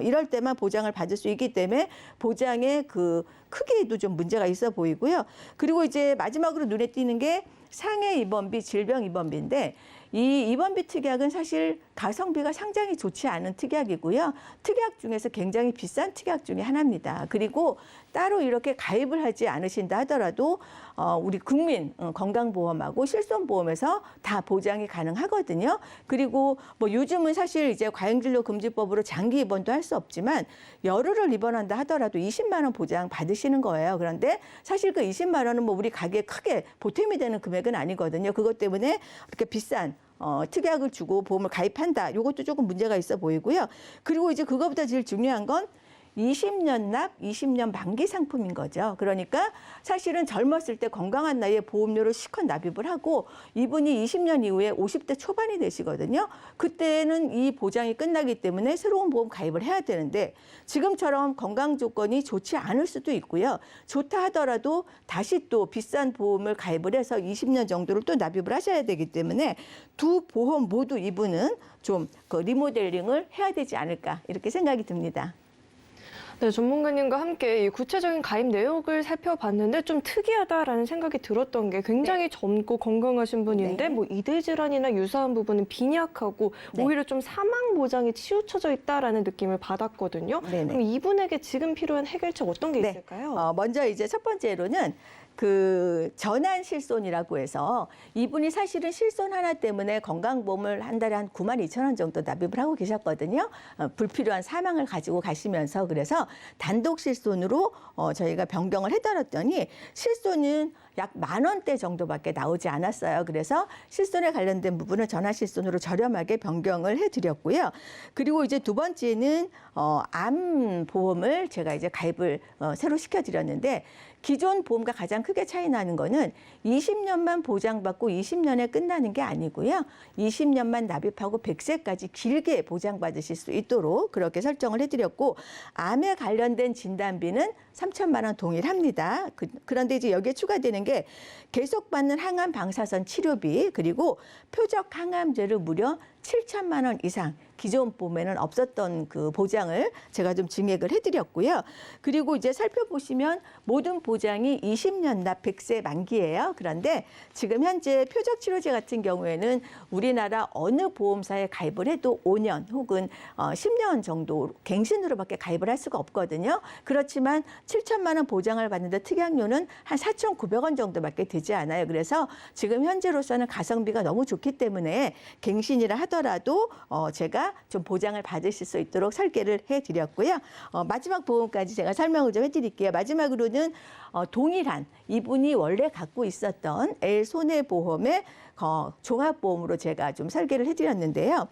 이럴 때만 보장을 받을 수 있기 때문에 보장의 그 크기에도 좀 문제가 있어 보이고요. 그리고 이제 마지막으로 눈에 띄는 게 상해 입원비, 질병 입원비인데 이 입원비 특약은 사실 가성비가 상당히 좋지 않은 특약이고요. 특약 중에서 굉장히 비싼 특약 중에 하나입니다. 그리고 따로 이렇게 가입을 하지 않으신다 하더라도 우리 국민 건강보험하고 실손보험에서 다 보장이 가능하거든요. 그리고 뭐 요즘은 사실 이제 과잉진료금지법으로 장기 입원도 할 수 없지만 열흘을 입원한다 하더라도 20만 원 보장 받으시는 거예요. 그런데 사실 그 20만 원은 뭐 우리 가게에 크게 보탬이 되는 금액은 아니거든요. 그것 때문에 그렇게 비싼 특약을 주고 보험을 가입한다. 이것도 조금 문제가 있어 보이고요. 그리고 이제 그거보다 제일 중요한 건 20년 납, 20년 만기 상품인 거죠. 그러니까 사실은 젊었을 때 건강한 나이에 보험료를 실컷 납입을 하고 이분이 20년 이후에 50대 초반이 되시거든요. 그때는 이 보장이 끝나기 때문에 새로운 보험 가입을 해야 되는데 지금처럼 건강 조건이 좋지 않을 수도 있고요. 좋다 하더라도 다시 또 비싼 보험을 가입을 해서 20년 정도를 또 납입을 하셔야 되기 때문에 두 보험 모두 이분은 좀 그 리모델링을 해야 되지 않을까 이렇게 생각이 듭니다. 네, 전문가님과 함께 이 구체적인 가입 내역을 살펴봤는데 좀 특이하다라는 생각이 들었던 게 굉장히 젊고 건강하신 분인데 뭐 이대 질환이나 유사한 부분은 빈약하고 오히려 좀 사망 보장이 치우쳐져 있다라는 느낌을 받았거든요. 그럼 이분에게 지금 필요한 해결책 어떤 게 있을까요? 먼저 이제 첫 번째로는 그 전환 실손이라고 해서 이분이 사실은 실손 하나 때문에 건강보험을 한 달에 한 9만 2천 원 정도 납입을 하고 계셨거든요. 불필요한 사망을 가지고 가시면서 그래서 단독 실손으로 저희가 변경을 해드렸더니 실손은 약 10,000원대 정도밖에 나오지 않았어요. 그래서 실손에 관련된 부분을 전환 실손으로 저렴하게 변경을 해드렸고요. 그리고 이제 두 번째는 암 보험을 제가 이제 가입을 새로 시켜드렸는데 기존 보험과 가장 크게 차이 나는 거는 20년만 보장받고 20년에 끝나는 게 아니고요. 20년만 납입하고 100세까지 길게 보장받으실 수 있도록 그렇게 설정을 해드렸고 암에 관련된 진단비는 3천만 원 동일합니다. 그런데 이제 여기에 추가되는 게 계속 받는 항암 방사선 치료비 그리고 표적 항암제를 무려 7천만 원 이상 기존 보험에는 없었던 그 보장을 제가 좀 증액을 해드렸고요. 그리고 이제 살펴보시면 모든 보장이 20년 납 100세 만기예요. 그런데 지금 현재 표적치료제 같은 경우에는 우리나라 어느 보험사에 가입을 해도 5년 혹은 10년 정도 갱신으로밖에 가입을 할 수가 없거든요. 그렇지만 7천만 원 보장을 받는데 특약료는 한 4,900원 정도밖에 되지 않아요. 그래서 지금 현재로서는 가성비가 너무 좋기 때문에 갱신이라 하더라도 제가 좀 보장을 받으실 수 있도록 설계를 해드렸고요. 마지막 보험까지 제가 설명을 좀 해드릴게요. 마지막으로는 동일한 이분이 원래 갖고 있었던 L손해보험의 종합보험으로 제가 좀 설계를 해드렸는데요.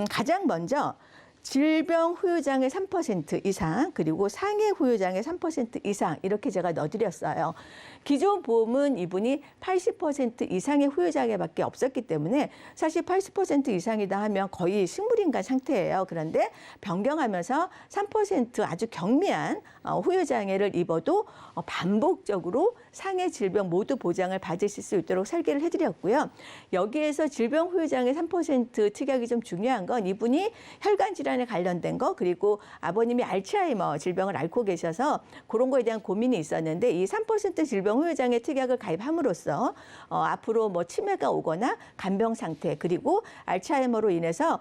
가장 먼저 질병 후유장의 3% 이상 그리고 상해 후유장의 3% 이상 이렇게 제가 넣어드렸어요. 기존 보험은 이분이 80% 이상의 후유장애밖에 없었기 때문에 사실 80% 이상이다 하면 거의 식물인간 상태예요. 그런데 변경하면서 3% 아주 경미한 후유장애를 입어도 반복적으로 상해 질병 모두 보장을 받으실 수 있도록 설계를 해드렸고요. 여기에서 질병 후유장애 3% 특약이 좀 중요한 건 이분이 혈관 질환에 관련된 거 그리고 아버님이 알츠하이머 질병을 앓고 계셔서 그런 거에 대한 고민이 있었는데 이 3% 질병 후유장애 특약을 가입함으로써 앞으로 뭐 치매가 오거나 간병 상태 그리고 알츠하이머로 인해서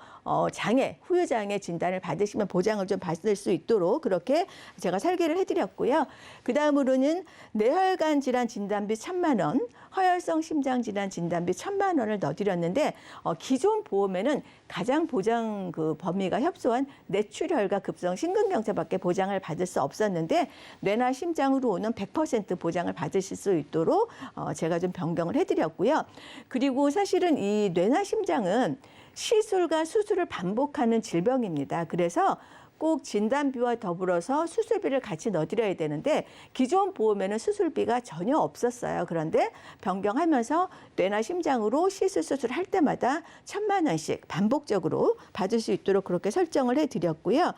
장애, 후유장애 진단을 받으시면 보장을 좀 받을 수 있도록 그렇게 제가 설계를 해드렸고요. 그 다음으로는 뇌혈관 질환 진단비 1,000만 원, 허혈성 심장 질환 진단비 1,000만 원을 넣어드렸는데 기존 보험에는 가장 보장 그 범위가 협소한 뇌출혈과 급성 심근경색밖에 보장을 받을 수 없었는데 뇌나 심장으로 오는 100% 보장을 받으실 수 있도록 제가 좀 변경을 해드렸고요. 그리고 사실은 이 뇌나 심장은 시술과 수술을 반복하는 질병입니다. 그래서 꼭 진단비와 더불어서 수술비를 같이 넣어드려야 되는데 기존 보험에는 수술비가 전혀 없었어요. 그런데 변경하면서 뇌나 심장으로 시술 수술할 때마다 1,000만 원씩 반복적으로 받을 수 있도록 그렇게 설정을 해드렸고요.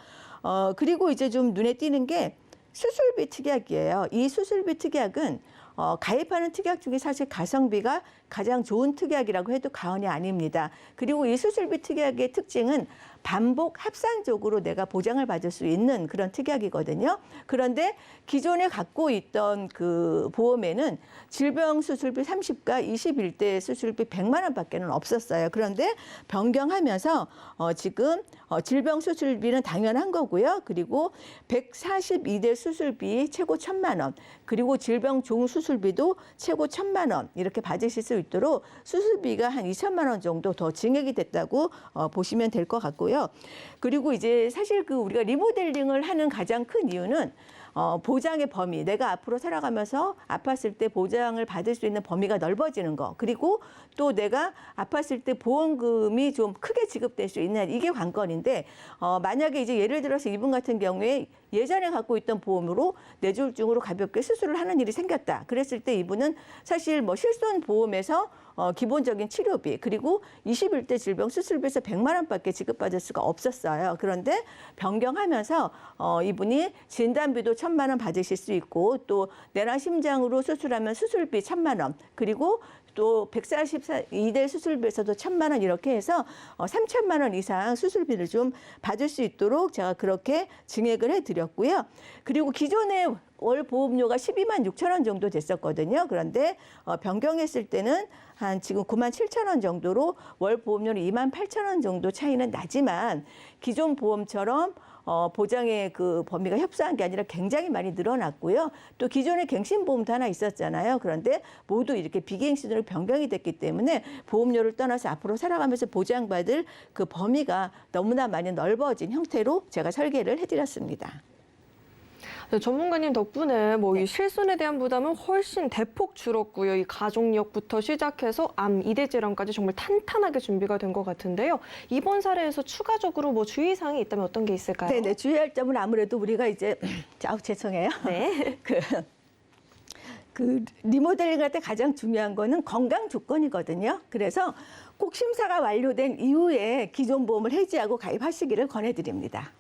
그리고 이제 좀 눈에 띄는 게 수술비 특약이에요. 이 수술비 특약은 가입하는 특약 중에 사실 가성비가 가장 좋은 특약이라고 해도 과언이 아닙니다. 그리고 이 수술비 특약의 특징은 반복 합산적으로 내가 보장을 받을 수 있는 그런 특약이거든요. 그런데 기존에 갖고 있던 그 보험에는 질병 수술비 30과 21대 수술비 100만 원밖에는 없었어요. 그런데 변경하면서 지금 질병 수술비는 당연한 거고요. 그리고 142대 수술비 최고 1,000만 원, 그리고 질병 종 수술비도 최고 1,000만 원 이렇게 받으실 수 있도록 수술비가 한 2천만 원 정도 더 증액이 됐다고 보시면 될 것 같고요. 그리고 이제 사실 그 우리가 리모델링을 하는 가장 큰 이유는 보장의 범위, 내가 앞으로 살아가면서 아팠을 때 보장을 받을 수 있는 범위가 넓어지는 거, 그리고 또 내가 아팠을 때 보험금이 좀 크게 지급될 수 있는 이게 관건인데 만약에 이제 예를 들어서 이분 같은 경우에 예전에 갖고 있던 보험으로 뇌졸중으로 가볍게 수술을 하는 일이 생겼다. 그랬을 때 이분은 사실 뭐 실손 보험에서 기본적인 치료비 그리고 21대 질병 수술비에서 100만 원밖에 지급받을 수가 없었어요. 그런데 변경하면서 이분이 진단비도 1,000만 원 받으실 수 있고 또 뇌나 심장으로 수술하면 수술비 1,000만 원 그리고 또 142대 수술비에서도 1,000만 원 이렇게 해서 3,000만 원 이상 수술비를 좀 받을 수 있도록 제가 그렇게 증액을 해드렸고요. 그리고 기존에 월 보험료가 12만 6천 원 정도 됐었거든요. 그런데 변경했을 때는 한 지금 9만 7천 원 정도로 월 보험료는 2만 8천 원 정도 차이는 나지만 기존 보험처럼 보장의 그 범위가 협소한 게 아니라 굉장히 많이 늘어났고요. 또 기존에 갱신보험도 하나 있었잖아요. 그런데 모두 이렇게 비갱신으로 변경이 됐기 때문에 보험료를 떠나서 앞으로 살아가면서 보장받을 그 범위가 너무나 많이 넓어진 형태로 제가 설계를 해드렸습니다. 네, 전문가님 덕분에 뭐 이 실손에 대한 부담은 훨씬 대폭 줄었고요. 이 가족력부터 시작해서 암, 이대 질환까지 정말 탄탄하게 준비가 된 것 같은데요. 이번 사례에서 추가적으로 뭐 주의사항이 있다면 어떤 게 있을까요? 네, 주의할 점은 아무래도 우리가 이제 죄송해요. 네. 그 리모델링 할 때 가장 중요한 거는 건강 조건이거든요. 그래서 꼭 심사가 완료된 이후에 기존 보험을 해지하고 가입하시기를 권해드립니다.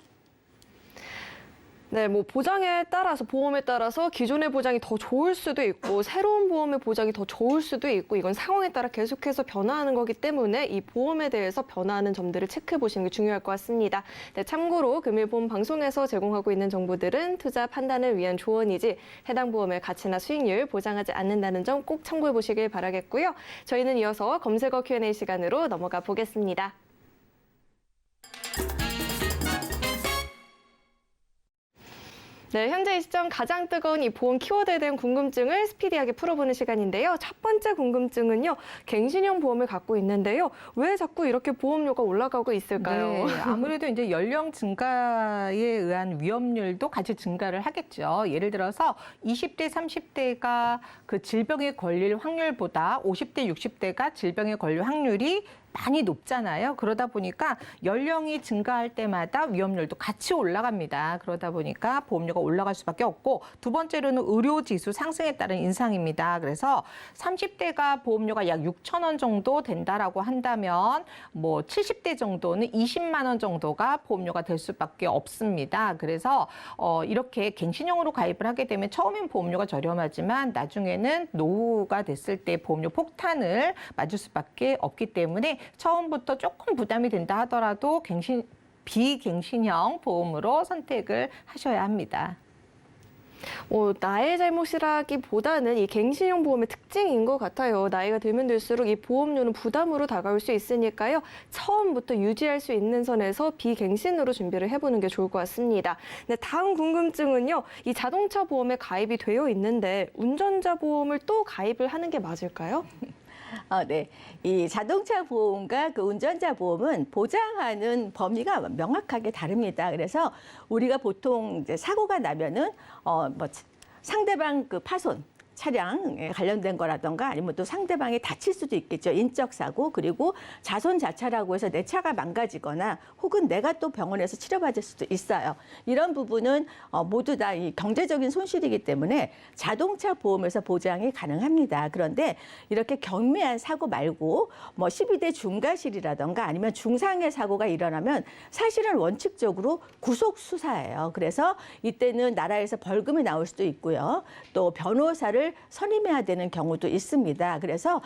네, 뭐 보장에 따라서 보험에 따라서 기존의 보장이 더 좋을 수도 있고 새로운 보험의 보장이 더 좋을 수도 있고 이건 상황에 따라 계속해서 변화하는 거기 때문에 이 보험에 대해서 변화하는 점들을 체크해 보시는 게 중요할 것 같습니다. 네, 참고로 금일보험 방송에서 제공하고 있는 정보들은 투자 판단을 위한 조언이지 해당 보험의 가치나 수익률 보장하지 않는다는 점 꼭 참고해 보시길 바라겠고요. 저희는 이어서 검색어 Q&A 시간으로 넘어가 보겠습니다. 네, 현재 이 시점 가장 뜨거운 이 보험 키워드에 대한 궁금증을 스피디하게 풀어보는 시간인데요. 첫 번째 궁금증은요. 갱신형 보험을 갖고 있는데요. 왜 자꾸 이렇게 보험료가 올라가고 있을까요? 네, 아무래도 이제 연령 증가에 의한 위험률도 같이 증가를 하겠죠. 예를 들어서 20대, 30대가 그 질병에 걸릴 확률보다 50대, 60대가 질병에 걸릴 확률이 많이 높잖아요. 그러다 보니까 연령이 증가할 때마다 위험률도 같이 올라갑니다. 그러다 보니까 보험료가 올라갈 수밖에 없고 두 번째로는 의료지수 상승에 따른 인상입니다. 그래서 30대가 보험료가 약 6천 원 정도 된다라고 한다면 뭐 70대 정도는 20만 원 정도가 보험료가 될 수밖에 없습니다. 그래서 이렇게 갱신형으로 가입을 하게 되면 처음엔 보험료가 저렴하지만 나중에는 노후가 됐을 때 보험료 폭탄을 맞을 수밖에 없기 때문에 처음부터 조금 부담이 된다 하더라도 비갱신형 보험으로 선택을 하셔야 합니다. 나의 잘못이라기보다는 이 갱신형 보험의 특징인 것 같아요. 나이가 들면 들수록 이 보험료는 부담으로 다가올 수 있으니까요. 처음부터 유지할 수 있는 선에서 비갱신으로 준비를 해보는 게 좋을 것 같습니다. 네, 다음 궁금증은요. 이 자동차 보험에 가입이 되어 있는데 운전자 보험을 또 가입을 하는 게 맞을까요? 네. 이 자동차 보험과 그 운전자 보험은 보장하는 범위가 명확하게 다릅니다. 그래서 우리가 보통 이제 사고가 나면은 뭐 상대방 그 파손 차량에 관련된 거라던가 아니면 또 상대방이 다칠 수도 있겠죠. 인적 사고 그리고 자손 자차라고 해서 내 차가 망가지거나 혹은 내가 또 병원에서 치료받을 수도 있어요. 이런 부분은 모두 다 이 경제적인 손실이기 때문에 자동차 보험에서 보장이 가능합니다. 그런데 이렇게 경미한 사고 말고 뭐 12대 중과실이라던가 아니면 중상의 사고가 일어나면 사실은 원칙적으로 구속 수사예요. 그래서 이때는 나라에서 벌금이 나올 수도 있고요. 또 변호사를 선임해야 되는 경우도 있습니다. 그래서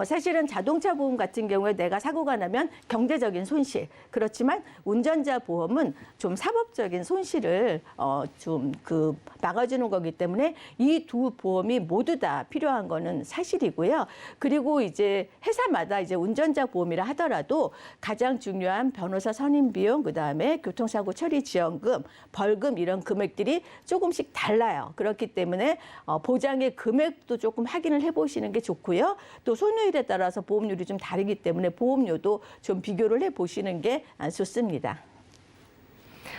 사실은 자동차 보험 같은 경우에 내가 사고가 나면 경제적인 손실, 그렇지만 운전자 보험은 좀 사법적인 손실을 좀 막아주는 거기 때문에 이 두 보험이 모두 다 필요한 거는 사실이고요. 그리고 이제 회사마다 이제 운전자 보험이라 하더라도 가장 중요한 변호사 선임 비용, 그다음에 교통사고 처리 지원금, 벌금 이런 금액들이 조금씩 달라요. 그렇기 때문에 보장의 금액도 조금 확인을 해보시는 게 좋고요. 또 손해율에 따라서 보험료이 좀 다르기 때문에 보험료도 좀 비교를 해보시는 게 좋습니다.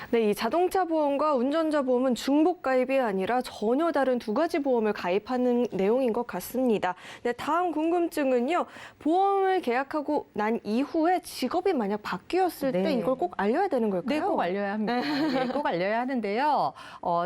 네, 이 자동차 보험과 운전자 보험은 중복 가입이 아니라 전혀 다른 두 가지 보험을 가입하는 내용인 것 같습니다. 네, 다음 궁금증은요. 보험을 계약하고 난 이후에 직업이 만약 바뀌었을 때 이걸 꼭 알려야 되는 걸까요? 네, 꼭 알려야 합니다. 네, 꼭 알려야 하는데요.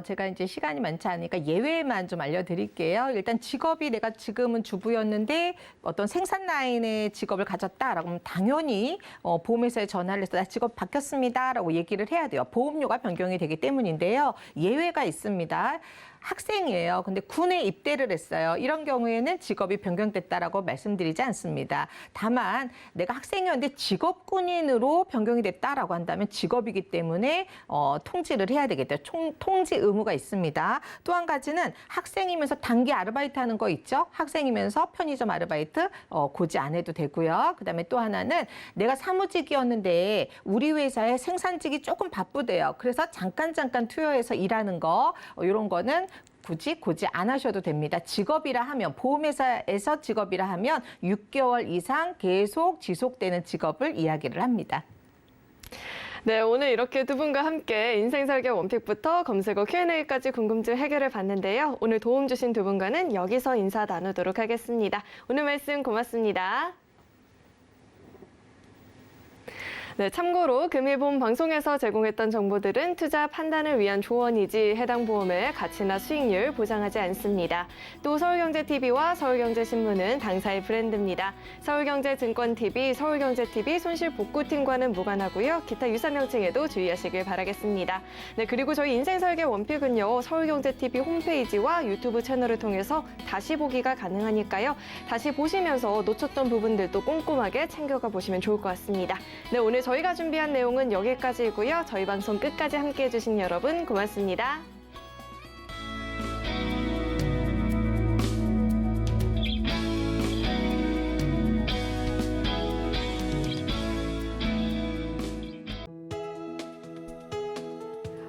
제가 이제 시간이 많지 않으니까 예외만 좀 알려드릴게요. 일단 직업이 내가 지금은 주부였는데 어떤 생산 라인의 직업을 가졌다라고 하면 당연히 보험회사에 전화를 해서 나 직업 바뀌었습니다라고 얘기를 해야 돼요. 보험료가 변경이 되기 때문인데요. 예외가 있습니다. 학생이에요. 근데 군에 입대를 했어요. 이런 경우에는 직업이 변경됐다라고 말씀드리지 않습니다. 다만 내가 학생이었는데 직업 군인으로 변경이 됐다라고 한다면 직업이기 때문에 통지를 해야 되겠죠. 통지 의무가 있습니다. 또 한 가지는 학생이면서 단기 아르바이트 하는 거 있죠. 학생이면서 편의점 아르바이트 고지 안 해도 되고요. 그다음에 또 하나는 내가 사무직이었는데 우리 회사의 생산직이 조금 바쁘대요. 그래서 잠깐 투여해서 일하는 거 이런 거는 굳이 고지 안 하셔도 됩니다. 직업이라 하면 보험회사에서 직업이라 하면 6개월 이상 계속 지속되는 직업을 이야기를 합니다. 네, 오늘 이렇게 두 분과 함께 인생설계 원픽부터 검색어 Q&A까지 궁금증 해결해 봤는데요. 오늘 도움 주신 두 분과는 여기서 인사 나누도록 하겠습니다. 오늘 말씀 고맙습니다. 네, 참고로 금일 본 방송에서 제공했던 정보들은 투자 판단을 위한 조언이지 해당 보험의 가치나 수익률 보장하지 않습니다. 또 서울경제TV와 서울경제신문은 당사의 브랜드입니다. 서울경제증권TV, 서울경제TV 손실복구팀과는 무관하고요. 기타 유사 명칭에도 주의하시길 바라겠습니다. 네, 그리고 저희 인생설계 원픽은요. 서울경제TV 홈페이지와 유튜브 채널을 통해서 다시 보기가 가능하니까요. 다시 보시면서 놓쳤던 부분들도 꼼꼼하게 챙겨가 보시면 좋을 것 같습니다. 네, 오늘 저희가 준비한 내용은 여기까지이고요. 저희 방송 끝까지 함께해 주신 여러분 고맙습니다.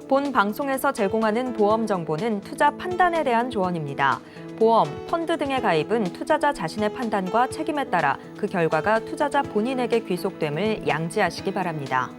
본 방송에서 제공하는 보험 정보는 투자 판단에 대한 조언입니다. 보험, 펀드 등의 가입은 투자자 자신의 판단과 책임에 따라 그 결과가 투자자 본인에게 귀속됨을 양지하시기 바랍니다.